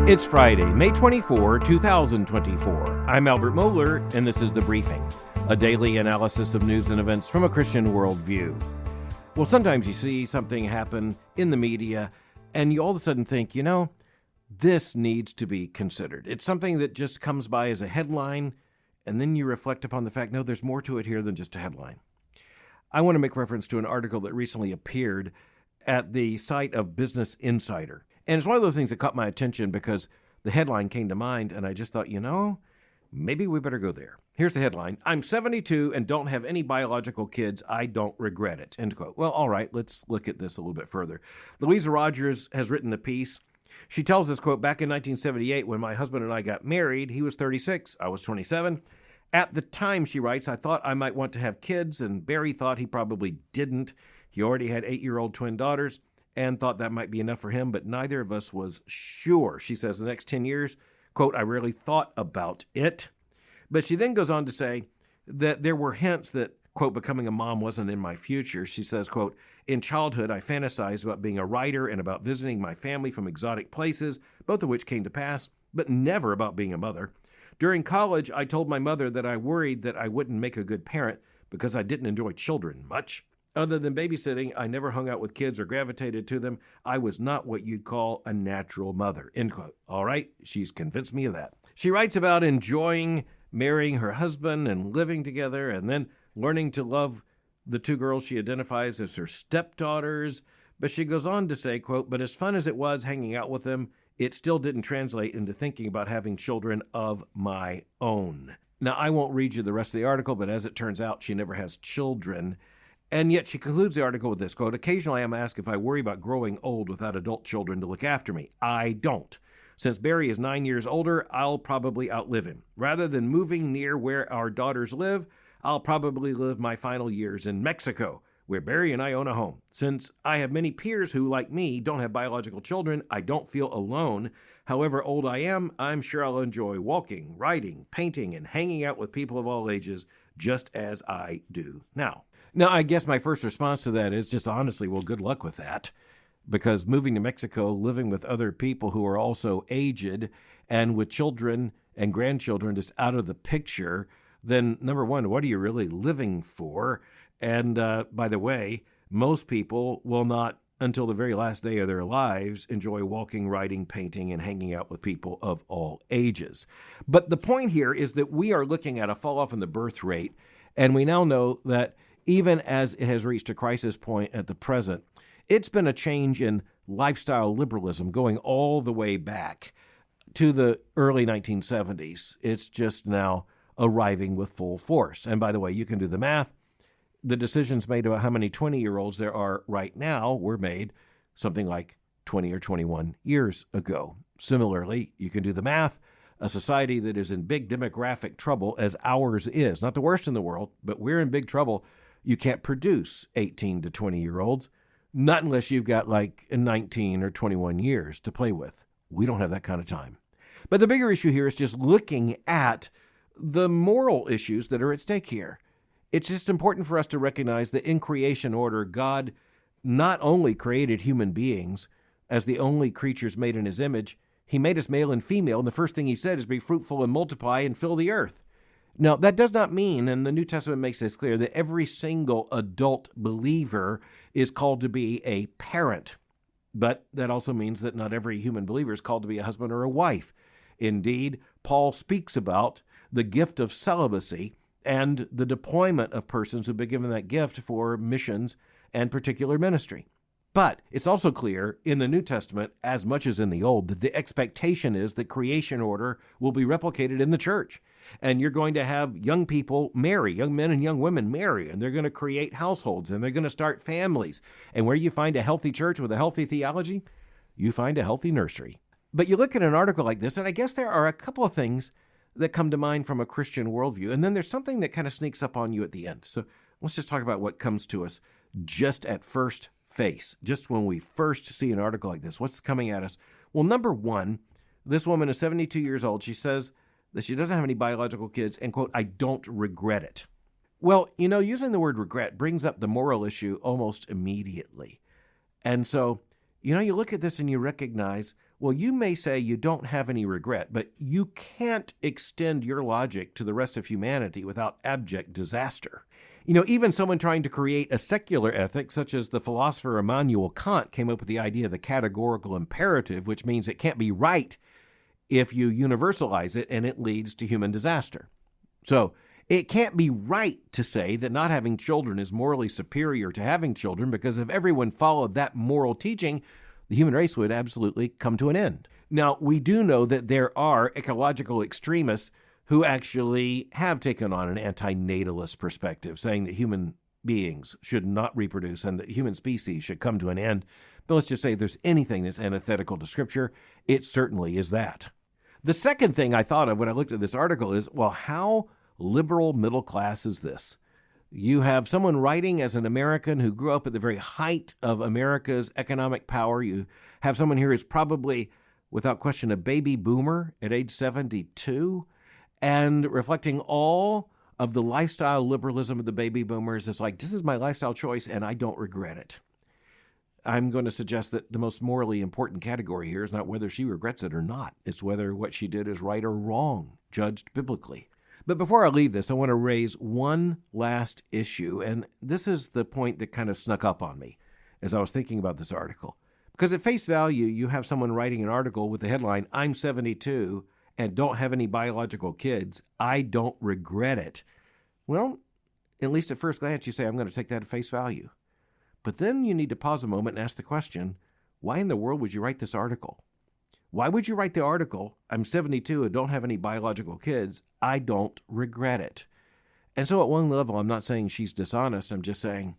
It's Friday, May 24, 2024. I'm Albert Mohler, and this is The Briefing, a daily analysis of news and events from a Christian worldview. Well, sometimes you see something happen in the media, and you all of a sudden think, this needs to be considered. It's something that just comes by as a headline, and then you reflect upon the fact, no, there's more to it here than just a headline. I want to make reference to an article that recently appeared at the site of Business Insider. And it's one of those things that caught my attention because the headline came to mind, and I just thought, maybe we better go there. Here's the headline. I'm 72 and don't have any biological kids. I don't regret it. End quote. Well, all right, let's look at this a little bit further. Louisa Rogers has written the piece. She tells us, quote, back in 1978, when my husband and I got married, he was 36, I was 27. At the time, she writes, I thought I might want to have kids, and Barry thought he probably didn't. He already had 8-year-old twin daughters and thought that might be enough for him, but neither of us was sure. She says the next 10 years, quote, I rarely thought about it. But she then goes on to say that there were hints that, quote, becoming a mom wasn't in my future. She says, quote, in childhood, I fantasized about being a writer and about visiting my family from exotic places, both of which came to pass, but never about being a mother. During college, I told my mother that I worried that I wouldn't make a good parent because I didn't enjoy children much. Other than babysitting, I never hung out with kids or gravitated to them. I was not what you'd call a natural mother, end quote. All right, she's convinced me of that. She writes about enjoying marrying her husband and living together and then learning to love the two girls she identifies as her stepdaughters. But she goes on to say, quote, but as fun as it was hanging out with them, it still didn't translate into thinking about having children of my own. Now, I won't read you the rest of the article, but as it turns out, she never has children. And yet she concludes the article with this, quote, occasionally I'm asked if I worry about growing old without adult children to look after me. I don't. Since Barry is 9 years older, I'll probably outlive him. Rather than moving near where our daughters live, I'll probably live my final years in Mexico, where Barry and I own a home. Since I have many peers who, like me, don't have biological children, I don't feel alone. However old I am, I'm sure I'll enjoy walking, writing, painting, and hanging out with people of all ages, just as I do now. Now, I guess my first response to that is just honestly, well, good luck with that. Because moving to Mexico, living with other people who are also aged and with children and grandchildren just out of the picture, then number one, what are you really living for? And by the way, most people will not, until the very last day of their lives, enjoy walking, writing, painting, and hanging out with people of all ages. But the point here is that we are looking at a fall off in the birth rate, and we now know that even as it has reached a crisis point at the present, it's been a change in lifestyle liberalism going all the way back to the early 1970s. It's just now arriving with full force. And by the way, you can do the math. The decisions made about how many 20-year-olds there are right now were made something like 20 or 21 years ago. Similarly, you can do the math. A society that is in big demographic trouble, as ours is, not the worst in the world, but we're in big trouble. You can't produce 18 to 20-year-olds, not unless you've got like 19 or 21 years to play with. We don't have that kind of time. But the bigger issue here is just looking at the moral issues that are at stake here. It's just important for us to recognize that in creation order, God not only created human beings as the only creatures made in his image, he made us male and female, and the first thing he said is be fruitful and multiply and fill the earth. Now, that does not mean, and the New Testament makes this clear, that every single adult believer is called to be a parent. But that also means that not every human believer is called to be a husband or a wife. Indeed, Paul speaks about the gift of celibacy and the deployment of persons who've been given that gift for missions and particular ministry. But it's also clear in the New Testament, as much as in the Old, that the expectation is that creation order will be replicated in the church. And you're going to have young people marry, young men and young women marry, and they're going to create households, and they're going to start families. And where you find a healthy church with a healthy theology, you find a healthy nursery. But you look at an article like this, and I guess there are a couple of things that come to mind from a Christian worldview. And then there's something that kind of sneaks up on you at the end. So let's just talk about what comes to us just at first face, just when we first see an article like this. What's coming at us? Well, number one, this woman is 72 years old. She says that she doesn't have any biological kids and, quote, I don't regret it. Well, using the word regret brings up the moral issue almost immediately. And so, you look at this and you recognize, well, you may say you don't have any regret, but you can't extend your logic to the rest of humanity without abject disaster. Even someone trying to create a secular ethic, such as the philosopher Immanuel Kant, came up with the idea of the categorical imperative, which means it can't be right if you universalize it, and it leads to human disaster. So it can't be right to say that not having children is morally superior to having children, because if everyone followed that moral teaching, the human race would absolutely come to an end. Now, we do know that there are ecological extremists who actually have taken on an antinatalist perspective, saying that human beings should not reproduce and that human species should come to an end. But let's just say if there's anything that's antithetical to Scripture, it certainly is that. The second thing I thought of when I looked at this article is, well, how liberal middle class is this? You have someone writing as an American who grew up at the very height of America's economic power. You have someone here who's probably, without question, a baby boomer at age 72, and reflecting all of the lifestyle liberalism of the baby boomers. It's like, this is my lifestyle choice, and I don't regret it. I'm going to suggest that the most morally important category here is not whether she regrets it or not. It's whether what she did is right or wrong, judged biblically. But before I leave this, I want to raise one last issue, and this is the point that kind of snuck up on me as I was thinking about this article. Because at face value, you have someone writing an article with the headline, "I'm 72 and don't have any biological kids. I don't regret it." Well, at least at first glance, you say, I'm going to take that at face value. But then you need to pause a moment and ask the question, why in the world would you write this article? Why would you write the article, "I'm 72 and don't have any biological kids. I don't regret it"? And so at one level, I'm not saying she's dishonest. I'm just saying,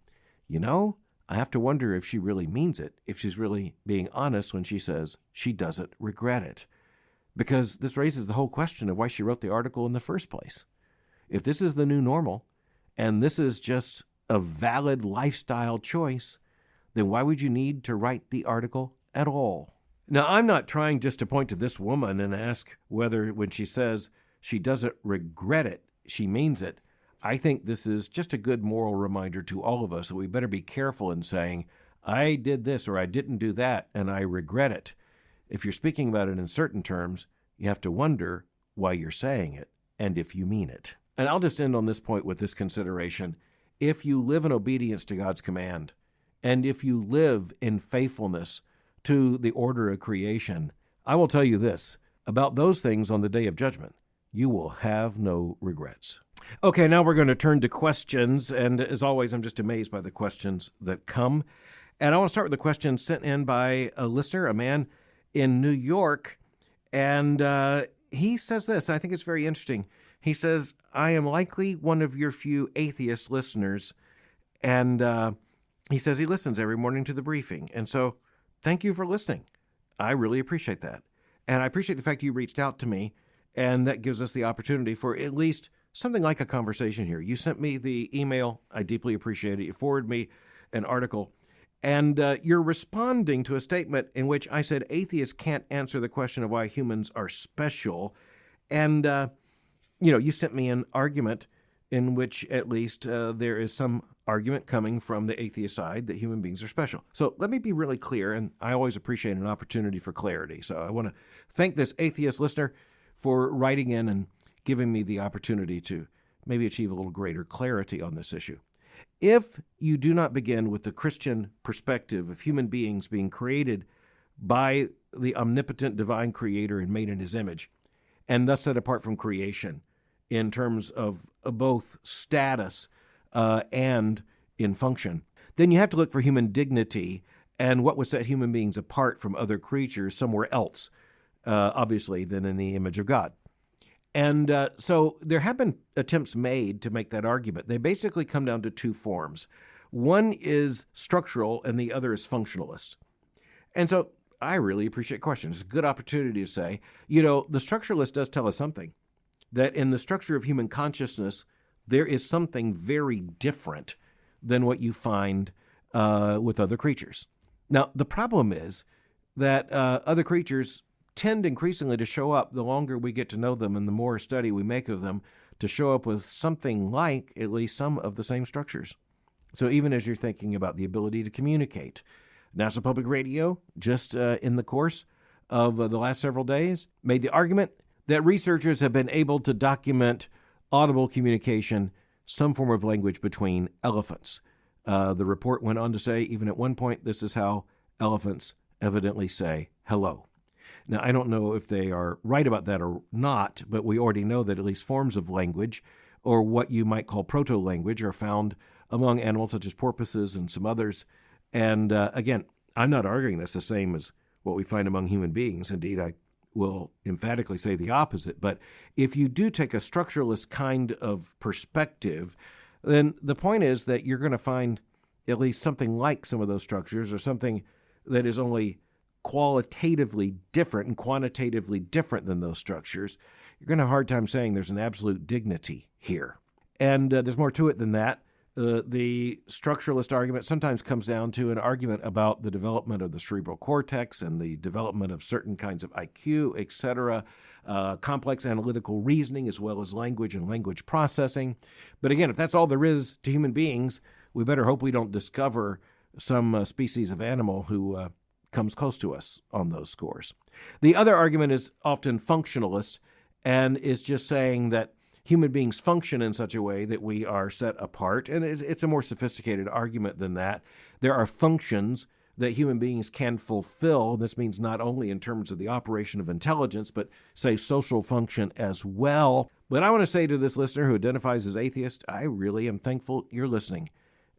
I have to wonder if she really means it, if she's really being honest when she says she doesn't regret it. Because this raises the whole question of why she wrote the article in the first place. If this is the new normal, and this is just a valid lifestyle choice, then why would you need to write the article at all? Now, I'm not trying just to point to this woman and ask whether when she says she doesn't regret it, she means it. I think this is just a good moral reminder to all of us that we better be careful in saying, I did this or I didn't do that and I regret it. If you're speaking about it in certain terms, you have to wonder why you're saying it and if you mean it. And I'll just end on this point with this consideration. If you live in obedience to God's command, and if you live in faithfulness to the order of creation, I will tell you this, about those things on the day of judgment, you will have no regrets. Okay, now we're going to turn to questions, and as always, I'm just amazed by the questions that come. And I want to start with a question sent in by a listener, a man in New York, and he says this, and I think it's very interesting. He says, I am likely one of your few atheist listeners, and he says he listens every morning to the briefing, and so thank you for listening. I really appreciate that. And I appreciate the fact you reached out to me, and that gives us the opportunity for at least something like a conversation here. You sent me the email. I deeply appreciate it. You forwarded me an article, and you're responding to a statement in which I said atheists can't answer the question of why humans are special. And, you sent me an argument in which at least there is some argument coming from the atheist side that human beings are special. So let me be really clear, and I always appreciate an opportunity for clarity. So I want to thank this atheist listener for writing in and giving me the opportunity to maybe achieve a little greater clarity on this issue. If you do not begin with the Christian perspective of human beings being created by the omnipotent divine creator and made in his image, and thus set apart from creation in terms of both status and in function, then you have to look for human dignity and what would set human beings apart from other creatures somewhere else, obviously, than in the image of God. And so there have been attempts made to make that argument. They basically come down to two forms. One is structural and the other is functionalist. And so I really appreciate questions. It's a good opportunity to say, the structuralist does tell us something, that in the structure of human consciousness, there is something very different than what you find with other creatures. Now, the problem is that other creatures tend increasingly to show up, the longer we get to know them and the more study we make of them, to show up with something like at least some of the same structures. So even as you're thinking about the ability to communicate, NASA Public Radio, just in the course of the last several days made the argument that researchers have been able to document audible communication, some form of language between elephants. The report went on to say, even at one point, this is how elephants evidently say hello. Now, I don't know if they are right about that or not, but we already know that at least forms of language, or what you might call proto-language, are found among animals such as porpoises and some others. And again, I'm not arguing that's the same as what we find among human beings. Indeed, I will emphatically say the opposite. But if you do take a structuralist kind of perspective, then the point is that you're going to find at least something like some of those structures, or something that is only qualitatively different and quantitatively different than those structures. You're going to have a hard time saying there's an absolute dignity here. And there's more to it than that. The structuralist argument sometimes comes down to an argument about the development of the cerebral cortex and the development of certain kinds of IQ, etc., complex analytical reasoning, as well as language and language processing. But again, if that's all there is to human beings, we better hope we don't discover some species of animal who comes close to us on those scores. The other argument is often functionalist, and is just saying that human beings function in such a way that we are set apart. And it's a more sophisticated argument than that. There are functions that human beings can fulfill. This means not only in terms of the operation of intelligence, but, say, social function as well. But I want to say to this listener who identifies as atheist, I really am thankful you're listening.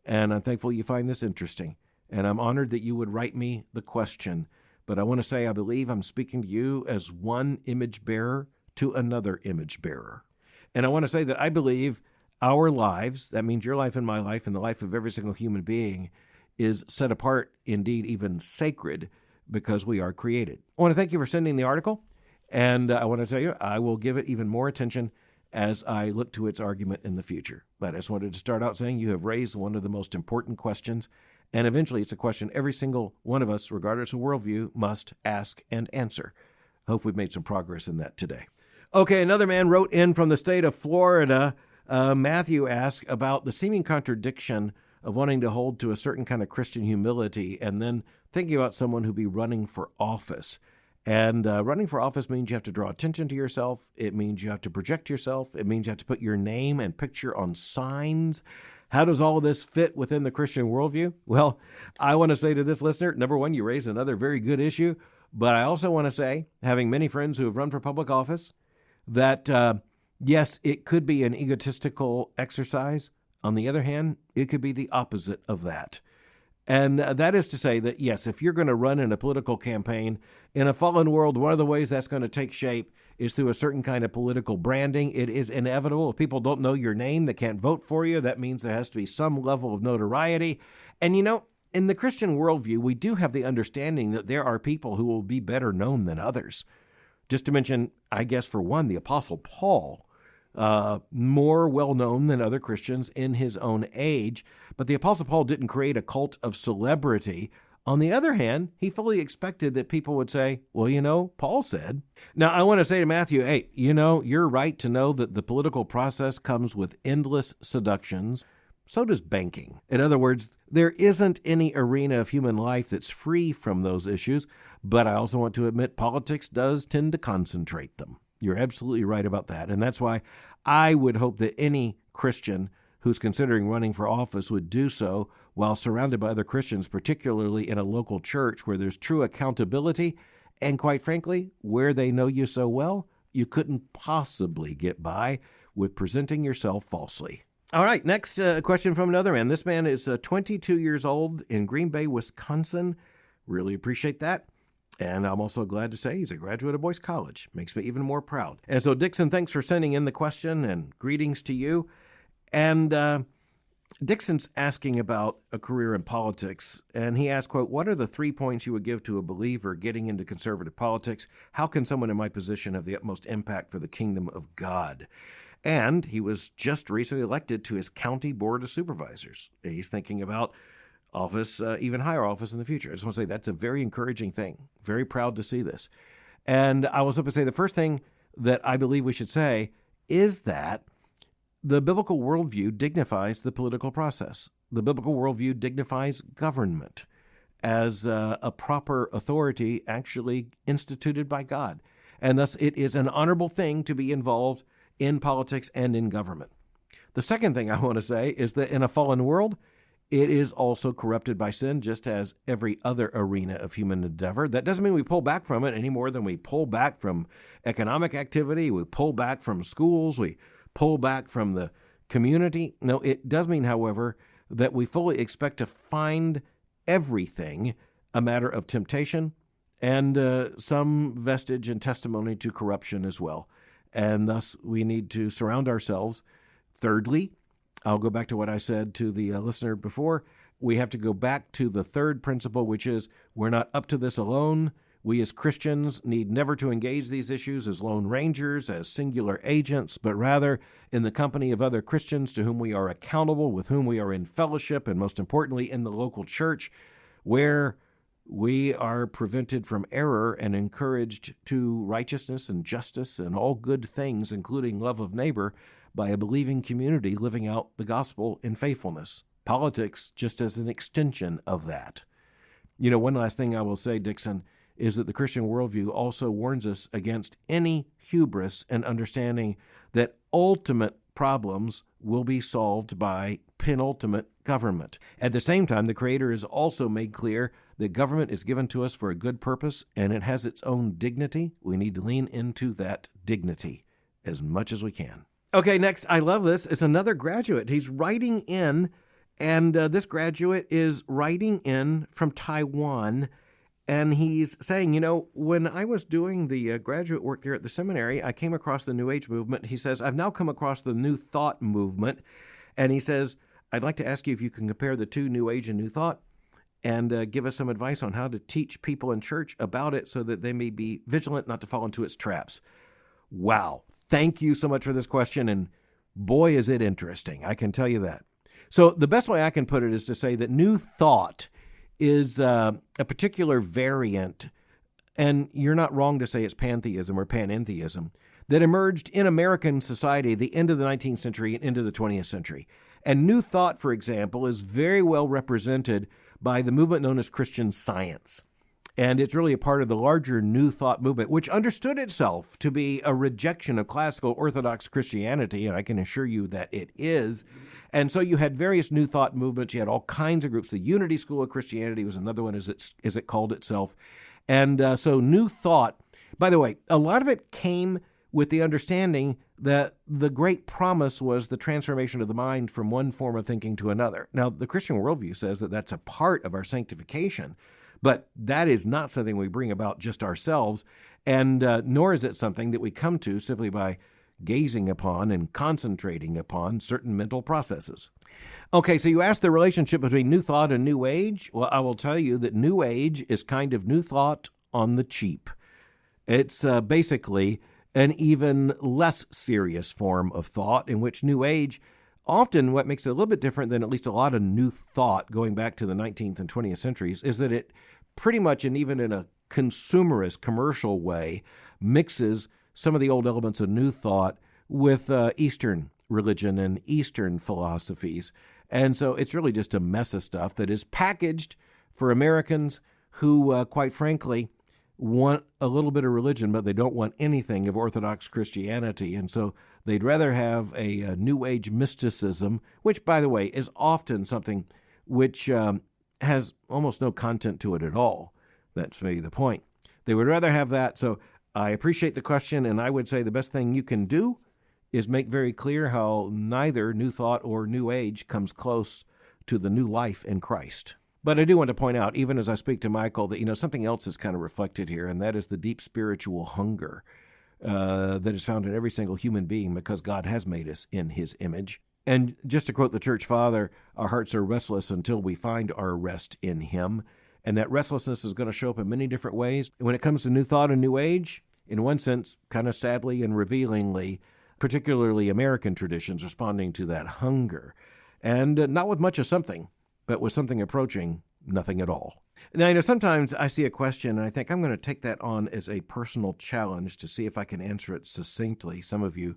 And I'm thankful you find this interesting. And I'm honored that you would write me the question. But I want to say I believe I'm speaking to you as one image bearer to another image bearer. And I want to say that I believe our lives, that means your life and my life and the life of every single human being, is set apart, indeed even sacred, because we are created. I want to thank you for sending the article, and I want to tell you I will give it even more attention as I look to its argument in the future. But I just wanted to start out saying you have raised one of the most important questions, and eventually it's a question every single one of us, regardless of worldview, must ask and answer. Hope we've made some progress in that today. Okay, another man wrote in from the state of Florida. Matthew asked about the seeming contradiction of wanting to hold to a certain kind of Christian humility and then thinking about someone who'd be running for office. And running for office means you have to draw attention to yourself. It means you have to project yourself. It means you have to put your name and picture on signs. How does all of this fit within the Christian worldview? Well, I want to say to this listener, number one, you raise another very good issue. But I also want to say, having many friends who have run for public office, that, yes, it could be an egotistical exercise. On the other hand, it could be the opposite of that. And that is to say that, yes, if you're going to run in a political campaign in a fallen world, one of the ways that's going to take shape is through a certain kind of political branding. It is inevitable. If people don't know your name, they can't vote for you. That means there has to be some level of notoriety. And, you know, in the Christian worldview, we do have the understanding that there are people who will be better known than others. Just to mention, I guess, for one, the Apostle Paul, more well-known than other Christians in his own age. But the Apostle Paul didn't create a cult of celebrity. On the other hand, he fully expected that people would say, well, you know, Paul said. Now, I want to say to Matthew, hey, you know, you're right to know that the political process comes with endless seductions. So does banking. In other words, there isn't any arena of human life that's free from those issues, but I also want to admit politics does tend to concentrate them. You're absolutely right about that, and that's why I would hope that any Christian who's considering running for office would do so while surrounded by other Christians, particularly in a local church where there's true accountability, and quite frankly, where they know you so well, you couldn't possibly get by with presenting yourself falsely. All right, next question from another man. This man is 22 years old in Green Bay, Wisconsin. Really appreciate that. And I'm also glad to say he's a graduate of Boyce College. Makes me even more proud. And so, Dixon, thanks for sending in the question, and greetings to you. And Dixon's asking about a career in politics, and he asked, quote, what are the 3 points you would give to a believer getting into conservative politics? How can someone in my position have the utmost impact for the kingdom of God? And he was just recently elected to his county board of supervisors. He's thinking about office, even higher office in the future. I just want to say that's a very encouraging thing. Very proud to see this. And I was going to say the first thing that I believe we should say is that the biblical worldview dignifies the political process. The biblical worldview dignifies government. as a proper authority actually instituted by God. And thus it is an honorable thing to be involved in politics and in government. The second thing I want to say is that in a fallen world, it is also corrupted by sin, just as every other arena of human endeavor. That doesn't mean we pull back from it any more than we pull back from economic activity, we pull back from schools, we pull back from the community. No, it does mean, however, that we fully expect to find everything a matter of temptation and some vestige and testimony to corruption as well. And thus we need to surround ourselves. Thirdly, I'll go back to what I said to the listener before. We have to go back to the third principle, which is we're not up to this alone. We as Christians need never to engage these issues as lone rangers, as singular agents, but rather in the company of other Christians to whom we are accountable, with whom we are in fellowship, and most importantly, in the local church, where we are prevented from error and encouraged to righteousness and justice and all good things, including love of neighbor, by a believing community living out the gospel in faithfulness. Politics just as an extension of that. You know, one last thing I will say, Dixon, is that the Christian worldview also warns us against any hubris and understanding that ultimate problems will be solved by penultimate government. At the same time, the Creator has also made clear that government is given to us for a good purpose and it has its own dignity. We need to lean into that dignity as much as we can. Okay, next, I love this. It's another graduate. He's writing in, and this graduate is writing in from Taiwan. And he's saying, you know, when I was doing the graduate work there at the seminary, I came across the New Age movement. He says, I've now come across the New Thought movement. And he says, I'd like to ask you if you can compare the two, New Age and New Thought, and give us some advice on how to teach people in church about it so that they may be vigilant not to fall into its traps. Wow. Thank you so much for this question. And boy, is it interesting. I can tell you that. So the best way I can put it is to say that New Thought is a particular variant, and you're not wrong to say it's pantheism or panentheism, that emerged in American society at the end of the 19th century and into the 20th century. And New Thought, for example, is very well represented by the movement known as Christian Science. And it's really a part of the larger New Thought movement, which understood itself to be a rejection of classical Orthodox Christianity, and I can assure you that it is. And so you had various New Thought movements. You had all kinds of groups. The Unity School of Christianity was another one, as it called itself. And so New Thought, by the way, a lot of it came with the understanding that the great promise was the transformation of the mind from one form of thinking to another. Now, the Christian worldview says that that's a part of our sanctification, but that is not something we bring about just ourselves, and nor is it something that we come to simply by gazing upon and concentrating upon certain mental processes. Okay, so you asked the relationship between New Thought and New Age. Well, I will tell you that New Age is kind of New Thought on the cheap. It's basically an even less serious form of thought in which New Age, often what makes it a little bit different than at least a lot of New Thought going back to the 19th and 20th centuries, is that it pretty much, and even in a consumerist, commercial way, mixes some of the old elements of New Thought with Eastern religion and Eastern philosophies. And so it's really just a mess of stuff that is packaged for Americans who, quite frankly, want a little bit of religion, but they don't want anything of Orthodox Christianity. And so they'd rather have a New Age mysticism, which, by the way, is often something which has almost no content to it at all. That's maybe the point. They would rather have that. So I appreciate the question, and I would say the best thing you can do is make very clear how neither New Thought or New Age comes close to the new life in Christ. But I do want to point out, even as I speak to Michael, that something else is kind of reflected here, and that is the deep spiritual hunger that is found in every single human being because God has made us in his image. And just to quote the church father, our hearts are restless until we find our rest in him. And that restlessness is going to show up in many different ways. When it comes to New Thought and New Age, in one sense, kind of sadly and revealingly, particularly American traditions responding to that hunger. And not with much of something, but with something approaching nothing at all. Now, sometimes I see a question and I think I'm going to take that on as a personal challenge to see if I can answer it succinctly. Some of you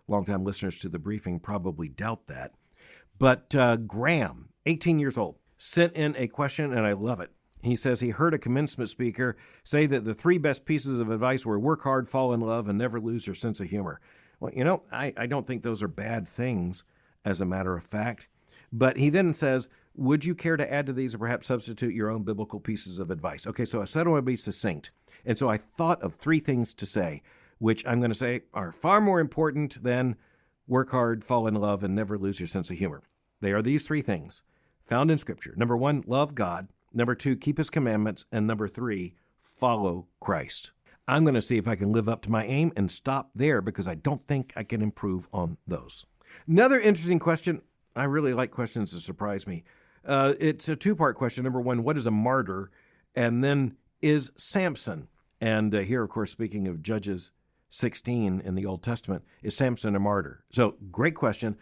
longtime listeners to the briefing probably doubt that. But Graham, 18 years old, sent in a question, and I love it. He says he heard a commencement speaker say that the 3 best pieces of advice were work hard, fall in love, and never lose your sense of humor. Well, I don't think those are bad things, as a matter of fact. But he then says, would you care to add to these or perhaps substitute your own biblical pieces of advice? Okay, so I said I want to be succinct. And so I thought of 3 things to say, which I'm going to say are far more important than work hard, fall in love, and never lose your sense of humor. They are these 3 things found in Scripture. Number 1, love God. Number 2, keep his commandments. And number 3, follow Christ. I'm going to see if I can live up to my aim and stop there because I don't think I can improve on those. Another interesting question. I really like questions that surprise me. It's a 2-part question. Number 1, what is a martyr? And then, is Samson, and here, of course, speaking of Judges 16 in the Old Testament, is Samson a martyr? So, great question.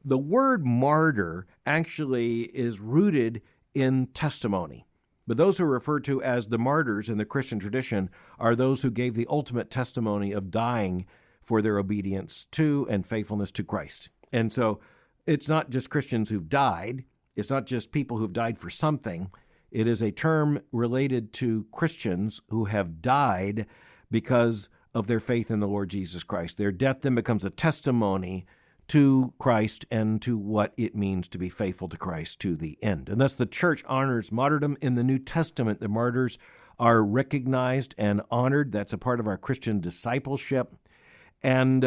The word martyr actually is rooted in testimony. But those who are referred to as the martyrs in the Christian tradition are those who gave the ultimate testimony of dying for their obedience to and faithfulness to Christ. And so it's not just Christians who've died. It's not just people who've died for something. It is a term related to Christians who have died because of their faith in the Lord Jesus Christ. Their death then becomes a testimony to Christ and to what it means to be faithful to Christ to the end. And thus the church honors martyrdom. In the New Testament, the martyrs are recognized and honored. That's a part of our Christian discipleship. And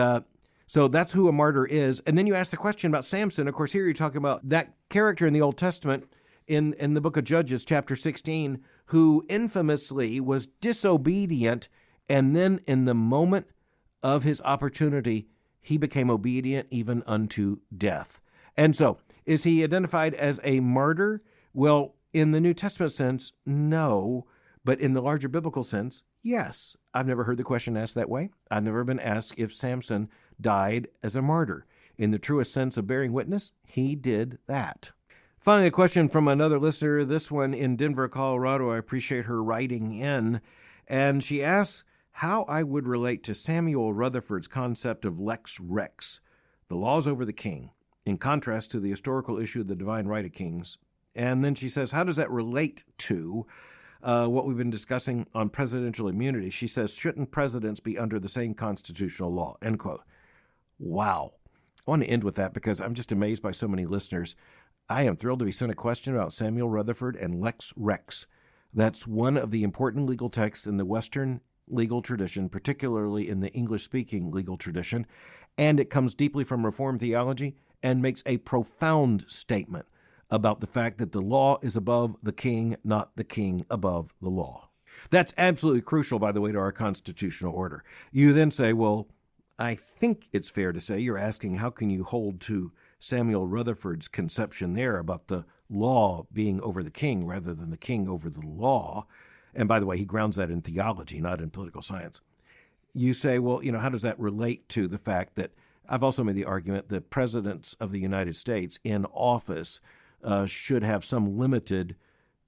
so that's who a martyr is. And then you ask the question about Samson. Of course, here you're talking about that character in the Old Testament in the book of Judges, chapter 16, who infamously was disobedient, and then in the moment of his opportunity, he became obedient even unto death. And so, is he identified as a martyr? Well, in the New Testament sense, no. But in the larger biblical sense, yes. I've never heard the question asked that way. I've never been asked if Samson died as a martyr. In the truest sense of bearing witness, he did that. Finally, a question from another listener, this one in Denver, Colorado. I appreciate her writing in. And she asks how I would relate to Samuel Rutherford's concept of Lex Rex, the laws over the king, in contrast to the historical issue of the divine right of kings. And then she says, how does that relate to what we've been discussing on presidential immunity? She says, shouldn't presidents be under the same constitutional law? End quote. Wow. I want to end with that because I'm just amazed by so many listeners. I am thrilled to be sent a question about Samuel Rutherford and Lex Rex. That's one of the important legal texts in the Western legal tradition, particularly in the English-speaking legal tradition, and it comes deeply from Reformed theology and makes a profound statement about the fact that the law is above the king, not the king above the law. That's absolutely crucial, by the way, to our constitutional order. You then say, well, I think it's fair to say you're asking how can you hold to Samuel Rutherford's conception there about the law being over the king rather than the king over the law. And by the way, he grounds that in theology, not in political science. You say, well, how does that relate to the fact that I've also made the argument that presidents of the United States in office should have some limited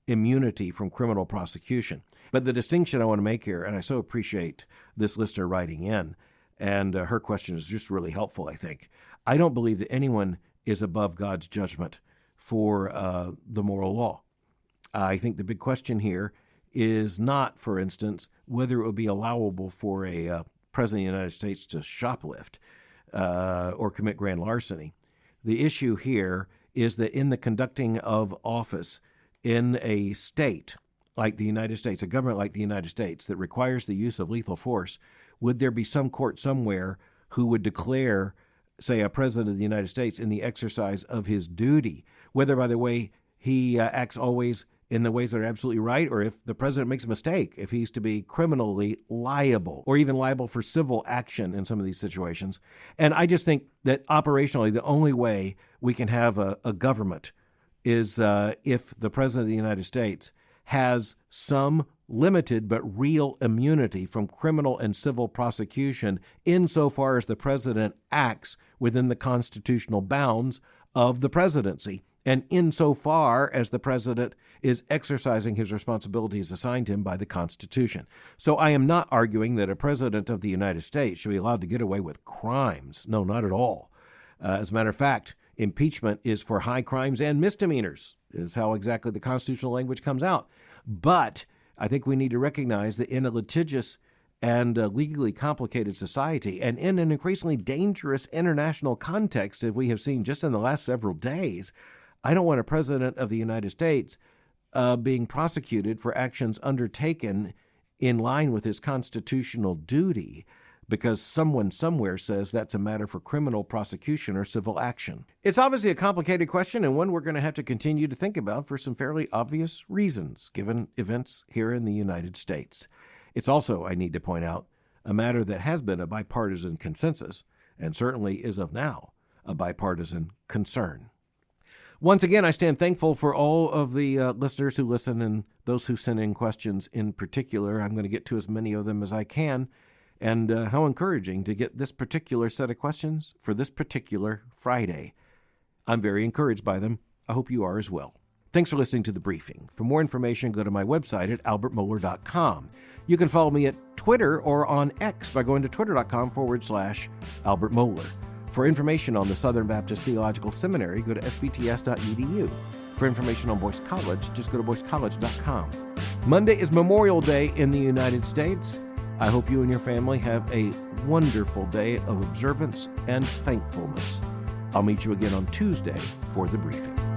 immunity from criminal prosecution. But the distinction I want to make here, and I so appreciate this listener writing in, and her question is just really helpful, I think. I don't believe that anyone is above God's judgment for the moral law. I think the big question here is not, for instance, whether it would be allowable for a president of the United States to shoplift or commit grand larceny. The issue here is that in the conducting of office in a state like the United States, a government like the United States that requires the use of lethal force, would there be some court somewhere who would declare, say, a president of the United States in the exercise of his duty, whether, by the way, he acts always in the ways that are absolutely right, or if the president makes a mistake, if he's to be criminally liable or even liable for civil action in some of these situations. And I just think that operationally, the only way we can have a government is if the president of the United States has some limited but real immunity from criminal and civil prosecution insofar as the president acts within the constitutional bounds of the presidency, and insofar as the president is exercising his responsibilities assigned him by the Constitution. So I am not arguing that a president of the United States should be allowed to get away with crimes. No, not at all. As a matter of fact, impeachment is for high crimes and misdemeanors, is how exactly the constitutional language comes out. But I think we need to recognize that in a litigious and legally complicated society, and in an increasingly dangerous international context, as we have seen just in the last several days, I don't want a president of the United States being prosecuted for actions undertaken in line with his constitutional duty because someone somewhere says that's a matter for criminal prosecution or civil action. It's obviously a complicated question and one we're going to have to continue to think about for some fairly obvious reasons, given events here in the United States. It's also, I need to point out, a matter that has been a bipartisan consensus and certainly is of now a bipartisan concern. Once again, I stand thankful for all of the listeners who listen and those who send in questions in particular. I'm going to get to as many of them as I can. And how encouraging to get this particular set of questions for this particular Friday. I'm very encouraged by them. I hope you are as well. Thanks for listening to The Briefing. For more information, go to my website at albertmohler.com. You can follow me at Twitter or on X by going to twitter.com/Albert Mohler. For information on the Southern Baptist Theological Seminary, go to sbts.edu. For information on Boyce College, just go to boycecollege.com. Monday is Memorial Day in the United States. I hope you and your family have a wonderful day of observance and thankfulness. I'll meet you again on Tuesday for The Briefing.